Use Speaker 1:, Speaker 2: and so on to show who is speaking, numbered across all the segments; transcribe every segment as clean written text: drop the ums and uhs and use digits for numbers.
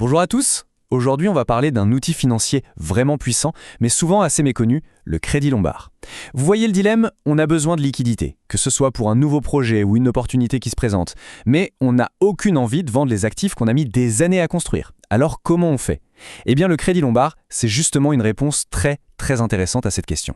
Speaker 1: Bonjour à tous. Aujourd'hui, on va parler d'un outil financier vraiment puissant, mais souvent assez méconnu, le Crédit Lombard. Vous voyez le dilemme? On a besoin de liquidité, que ce soit pour un nouveau projet ou une opportunité qui se présente. Mais on n'a aucune envie de vendre les actifs qu'on a mis des années à construire. Alors comment on fait? Eh bien, le Crédit Lombard, c'est justement une réponse très intéressante à cette question.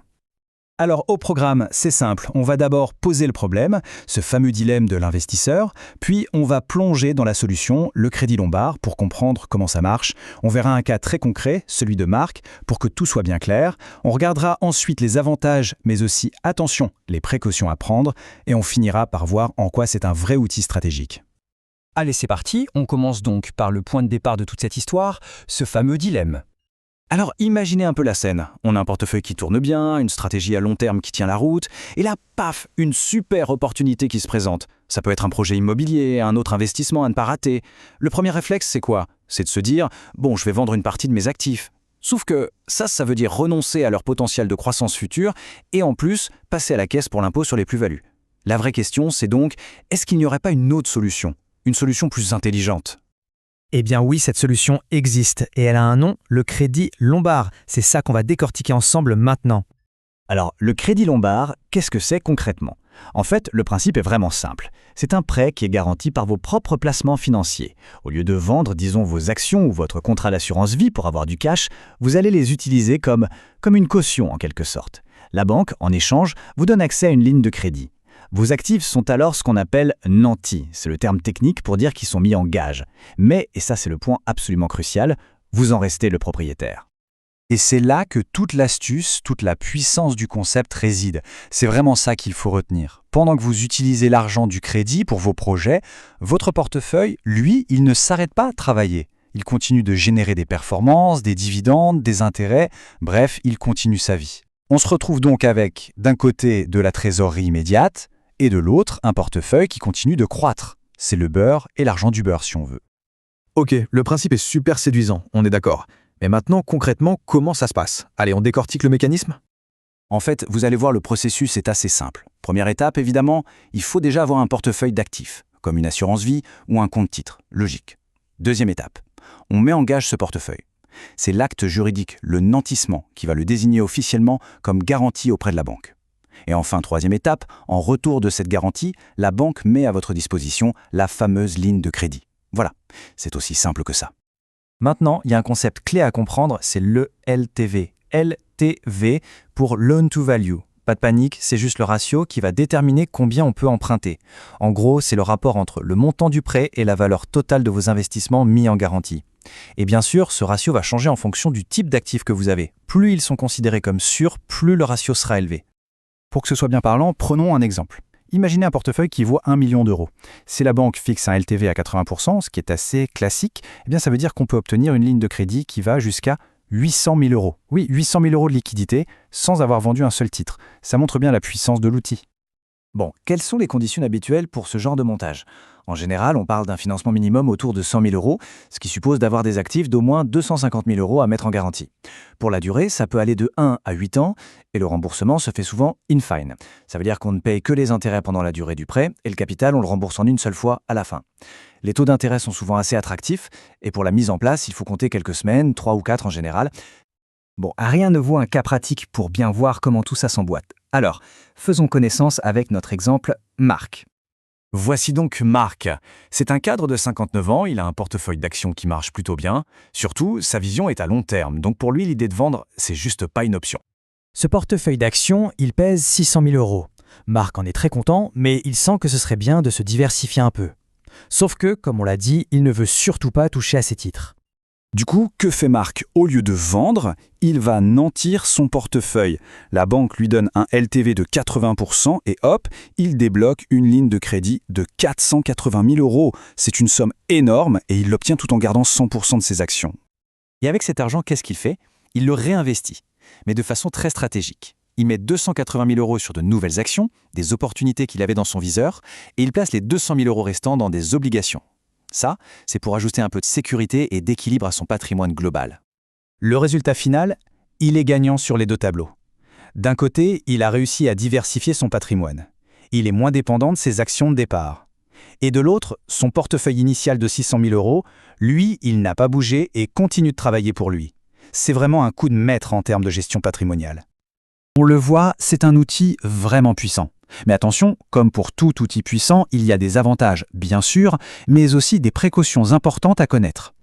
Speaker 2: Alors au programme, c'est simple, on va d'abord poser le problème, ce fameux dilemme de l'investisseur, puis on va plonger dans la solution, le Crédit Lombard, pour comprendre comment ça marche. On verra un cas très concret, celui de Marc, pour que tout soit bien clair. On regardera ensuite les avantages, mais aussi, attention, les précautions à prendre, et on finira par voir en quoi c'est un vrai outil stratégique.
Speaker 3: Allez, c'est parti, on commence donc par le point de départ de toute cette histoire, ce fameux dilemme.
Speaker 2: Alors imaginez un peu la scène. On a un portefeuille qui tourne bien, une stratégie à long terme qui tient la route, et là, paf, une super opportunité qui se présente. Ça peut être un projet immobilier, un autre investissement à ne pas rater. Le premier réflexe, c'est quoi? C'est de se dire « bon, je vais vendre une partie de mes actifs ». Sauf que ça veut dire renoncer à leur potentiel de croissance future et en plus, passer à la caisse pour l'impôt sur les plus-values. La vraie question, c'est donc, est-ce qu'il n'y aurait pas une autre solution? Une solution plus intelligente?
Speaker 3: Eh bien oui, cette solution existe et elle a un nom, le Crédit Lombard. C'est ça qu'on va décortiquer ensemble maintenant.
Speaker 2: Alors, le Crédit Lombard, qu'est-ce que c'est concrètement? En fait, le principe est vraiment simple. C'est un prêt qui est garanti par vos propres placements financiers. Au lieu de vendre, disons, vos actions ou votre contrat d'assurance vie pour avoir du cash, vous allez les utiliser comme une caution en quelque sorte. La banque, en échange, vous donne accès à une ligne de crédit. Vos actifs sont alors ce qu'on appelle nantis, c'est le terme technique pour dire qu'ils sont mis en gage. Mais, et ça c'est le point absolument crucial, vous en restez le propriétaire.
Speaker 4: Et c'est là que toute l'astuce, toute la puissance du concept réside. C'est vraiment ça qu'il faut retenir. Pendant que vous utilisez l'argent du crédit pour vos projets, votre portefeuille, lui, il ne s'arrête pas à travailler. Il continue de générer des performances, des dividendes, des intérêts, bref, il continue sa vie. On se retrouve donc avec, d'un côté, de la trésorerie immédiate, et de l'autre, un portefeuille qui continue de croître. C'est le beurre et l'argent du beurre, si on veut.
Speaker 5: Ok, le principe est super séduisant, on est d'accord. Mais maintenant, concrètement, comment ça se passe? Allez, on décortique le mécanisme?
Speaker 2: En fait, vous allez voir, le processus est assez simple. Première étape, évidemment, il faut déjà avoir un portefeuille d'actifs, comme une assurance vie ou un compte titre, logique. Deuxième étape, on met en gage ce portefeuille. C'est l'acte juridique, le nantissement, qui va le désigner officiellement comme garantie auprès de la banque. Et enfin, troisième étape, en retour de cette garantie, la banque met à votre disposition la fameuse ligne de crédit. Voilà, c'est aussi simple que ça.
Speaker 3: Maintenant, il y a un concept clé à comprendre, c'est le LTV. LTV pour Loan to Value. Pas de panique, c'est juste le ratio qui va déterminer combien on peut emprunter. En gros, c'est le rapport entre le montant du prêt et la valeur totale de vos investissements mis en garantie. Et bien sûr, ce ratio va changer en fonction du type d'actifs que vous avez. Plus ils sont considérés comme sûrs, plus le ratio sera élevé.
Speaker 4: Pour que ce soit bien parlant, prenons un exemple. Imaginez un portefeuille qui vaut 1 million d'euros. Si la banque fixe un LTV à 80%, ce qui est assez classique, eh bien ça veut dire qu'on peut obtenir une ligne de crédit qui va jusqu'à 800 000 euros. Oui, 800 000 euros de liquidité sans avoir vendu un seul titre. Ça montre bien la puissance de l'outil.
Speaker 2: Bon, quelles sont les conditions habituelles pour ce genre de montage? En général, on parle d'un financement minimum autour de 100 000 euros, ce qui suppose d'avoir des actifs d'au moins 250 000 euros à mettre en garantie. Pour la durée, ça peut aller de 1 à 8 ans, et le remboursement se fait souvent in fine. Ça veut dire qu'on ne paye que les intérêts pendant la durée du prêt, et le capital, on le rembourse en une seule fois à la fin. Les taux d'intérêt sont souvent assez attractifs, et pour la mise en place, il faut compter quelques semaines, 3 ou 4 en général.
Speaker 3: Bon, rien ne vaut un cas pratique pour bien voir comment tout ça s'emboîte. Alors, faisons connaissance avec notre exemple Marc.
Speaker 2: Voici donc Marc. C'est un cadre de 59 ans, il a un portefeuille d'actions qui marche plutôt bien. Surtout, sa vision est à long terme, donc pour lui, l'idée de vendre, c'est juste pas une option.
Speaker 3: Ce portefeuille d'actions, il pèse 600 000 euros. Marc en est très content, mais il sent que ce serait bien de se diversifier un peu. Sauf que, comme on l'a dit, il ne veut surtout pas toucher à ses titres.
Speaker 4: Du coup, que fait Marc? Au lieu de vendre, il va nantir son portefeuille. La banque lui donne un LTV de 80% et hop, il débloque une ligne de crédit de 480 000 euros. C'est une somme énorme et il l'obtient tout en gardant 100% de ses actions.
Speaker 2: Et avec cet argent, qu'est-ce qu'il fait? Il le réinvestit, mais de façon très stratégique. Il met 280 000 euros sur de nouvelles actions, des opportunités qu'il avait dans son viseur, et il place les 200 000 euros restants dans des obligations. Ça, c'est pour ajouter un peu de sécurité et d'équilibre à son patrimoine global.
Speaker 3: Le résultat final, il est gagnant sur les deux tableaux. D'un côté, il a réussi à diversifier son patrimoine. Il est moins dépendant de ses actions de départ.
Speaker 2: Et de l'autre, son portefeuille initial de 600 000 euros, lui, il n'a pas bougé et continue de travailler pour lui. C'est vraiment un coup de maître en termes de gestion patrimoniale. On le voit, c'est un outil vraiment puissant. Mais attention, comme pour tout outil puissant, il y a des avantages, bien sûr, mais aussi des précautions importantes à connaître.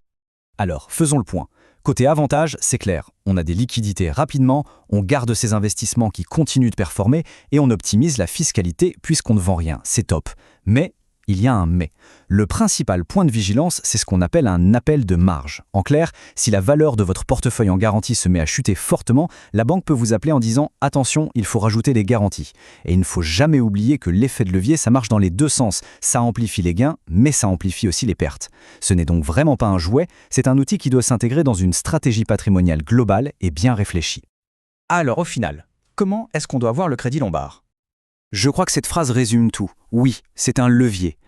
Speaker 2: Alors, faisons le point. Côté avantage, c'est clair, on a des liquidités rapidement, on garde ses investissements qui continuent de performer et on optimise la fiscalité puisqu'on ne vend rien, c'est top. Mais il y a un mais. Le principal point de vigilance, c'est ce qu'on appelle un appel de marge. En clair, si la valeur de votre portefeuille en garantie se met à chuter fortement, la banque peut vous appeler en disant « Attention, il faut rajouter des garanties ». Et il ne faut jamais oublier que l'effet de levier, ça marche dans les deux sens. Ça amplifie les gains, mais ça amplifie aussi les pertes. Ce n'est donc vraiment pas un jouet, c'est un outil qui doit s'intégrer dans une stratégie patrimoniale globale et bien réfléchie. Alors au final, comment est-ce qu'on doit voir le Crédit Lombard ? Je crois que cette phrase résume tout. Oui, c'est un levier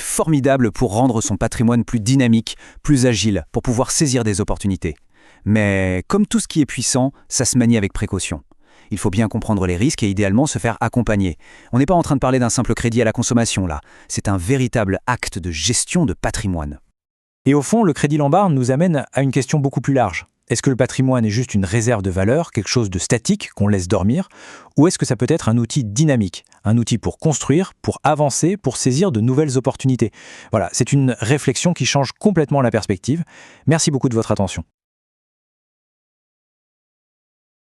Speaker 2: formidable pour rendre son patrimoine plus dynamique, plus agile, pour pouvoir saisir des opportunités. Mais comme tout ce qui est puissant, ça se manie avec précaution. Il faut bien comprendre les risques et idéalement se faire accompagner. On n'est pas en train de parler d'un simple crédit à la consommation là, c'est un véritable acte de gestion de patrimoine.
Speaker 3: Et au fond, le Crédit Lombard nous amène à une question beaucoup plus large. Est-ce que le patrimoine est juste une réserve de valeur, quelque chose de statique qu'on laisse dormir, ou est-ce que ça peut être un outil dynamique, un outil pour construire, pour avancer, pour saisir de nouvelles opportunités ? Voilà, c'est une réflexion qui change complètement la perspective. Merci beaucoup de votre attention.